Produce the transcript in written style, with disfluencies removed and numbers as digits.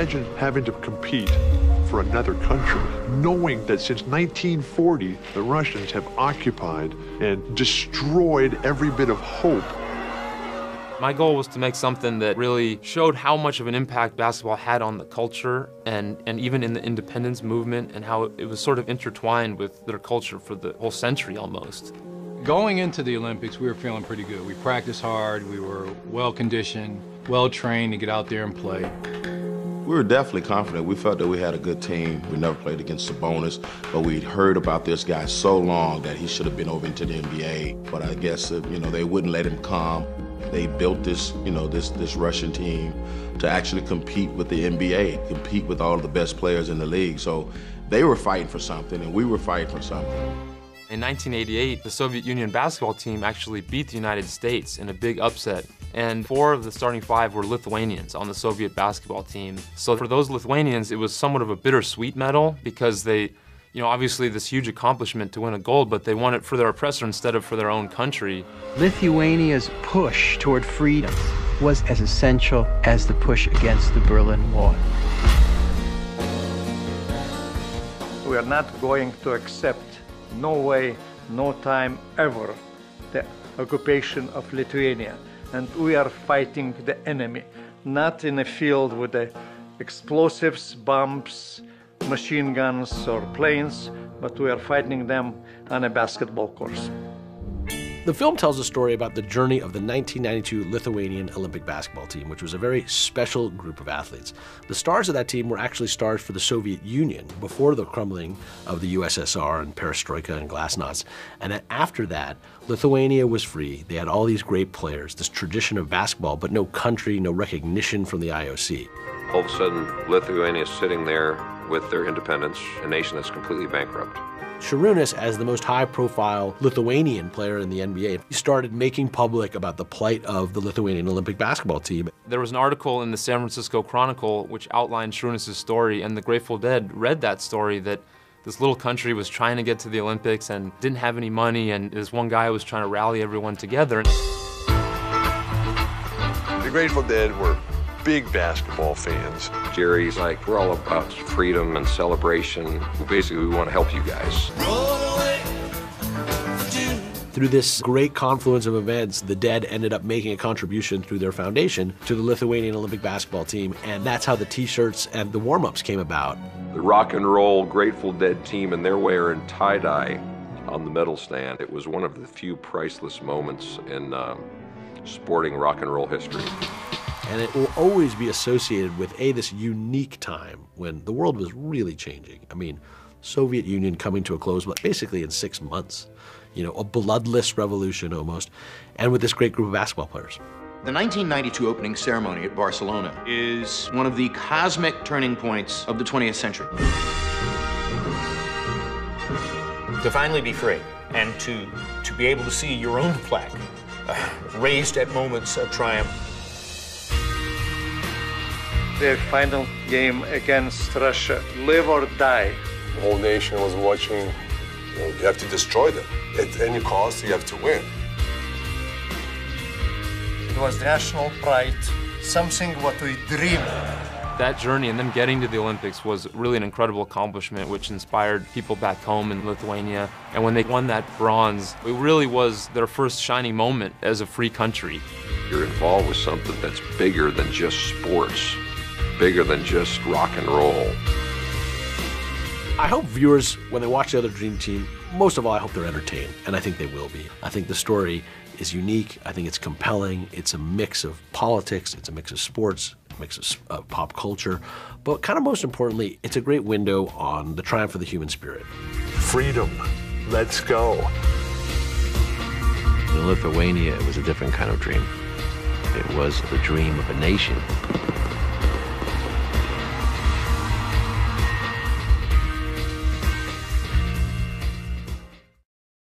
imagine having to compete for another country, knowing that since 1940, the Russians have occupied and destroyed every bit of hope. My goal was to make something that really showed how much of an impact basketball had on the culture and even in the independence movement, and how it was sort of intertwined with their culture for the whole century almost. Going into the Olympics, we were feeling pretty good. We practiced hard, we were well-conditioned, well-trained to get out there and play. We were definitely confident. We felt that we had a good team. We never played against Sabonis, but we'd heard about this guy so long that he should have been over into the NBA. But I guess, they wouldn't let him come. They built this, this Russian team to actually compete with the NBA, compete with all of the best players in the league. So they were fighting for something, and we were fighting for something. In 1988, the Soviet Union basketball team actually beat the United States in a big upset, and 4 of the starting 5 were Lithuanians on the Soviet basketball team. So for those Lithuanians, it was somewhat of a bittersweet medal because they, obviously this huge accomplishment to win a gold, but they won it for their oppressor instead of for their own country. Lithuania's push toward freedom was as essential as the push against the Berlin Wall. We are not going to accept, no way, no time, ever, the occupation of Lithuania. And we are fighting the enemy, not in a field with the explosives, bombs, machine guns, or planes, but we are fighting them on a basketball course. The film tells a story about the journey of the 1992 Lithuanian Olympic basketball team, which was a very special group of athletes. The stars of that team were actually stars for the Soviet Union before the crumbling of the USSR and perestroika and glasnost. And then after that, Lithuania was free. They had all these great players, this tradition of basketball, but no country, no recognition from the IOC. All of a sudden, Lithuania is sitting there with their independence, a nation that's completely bankrupt. Šarūnas, as the most high-profile Lithuanian player in the NBA, he started making public about the plight of the Lithuanian Olympic basketball team. There was an article in the San Francisco Chronicle which outlined Šarūnas' story, and the Grateful Dead read that story, that this little country was trying to get to the Olympics and didn't have any money, and this one guy was trying to rally everyone together. The Grateful Dead were big basketball fans. Jerry's like, we're all about freedom and celebration. Basically, we want to help you guys. Through this great confluence of events, the Dead ended up making a contribution through their foundation to the Lithuanian Olympic basketball team, and that's how the t-shirts and the warm-ups came about. The rock and roll Grateful Dead team, and they're wearing tie-dye on the medal stand. It was one of the few priceless moments in sporting rock and roll history. And it will always be associated with, this unique time when the world was really changing. I mean, Soviet Union coming to a close, but basically in 6 months. A bloodless revolution almost, and with this great group of basketball players. The 1992 opening ceremony at Barcelona is one of the cosmic turning points of the 20th century. To finally be free and to be able to see your own flag raised at moments of triumph. The final game against Russia, live or die. The whole nation was watching. You have to destroy them. At any cost, you have to win. It was national pride, something what we dreamed. That journey and them getting to the Olympics was really an incredible accomplishment, which inspired people back home in Lithuania. And when they won that bronze, it really was their first shining moment as a free country. You're involved with something that's bigger than just sports, bigger than just rock and roll. I hope viewers, when they watch the other Dream Team, most of all, I hope they're entertained, and I think they will be. I think the story is unique. I think it's compelling. It's a mix of politics. It's a mix of sports, a mix of pop culture. But kind of most importantly, it's a great window on the triumph of the human spirit. Freedom. Let's go. In Lithuania, it was a different kind of dream. It was the dream of a nation.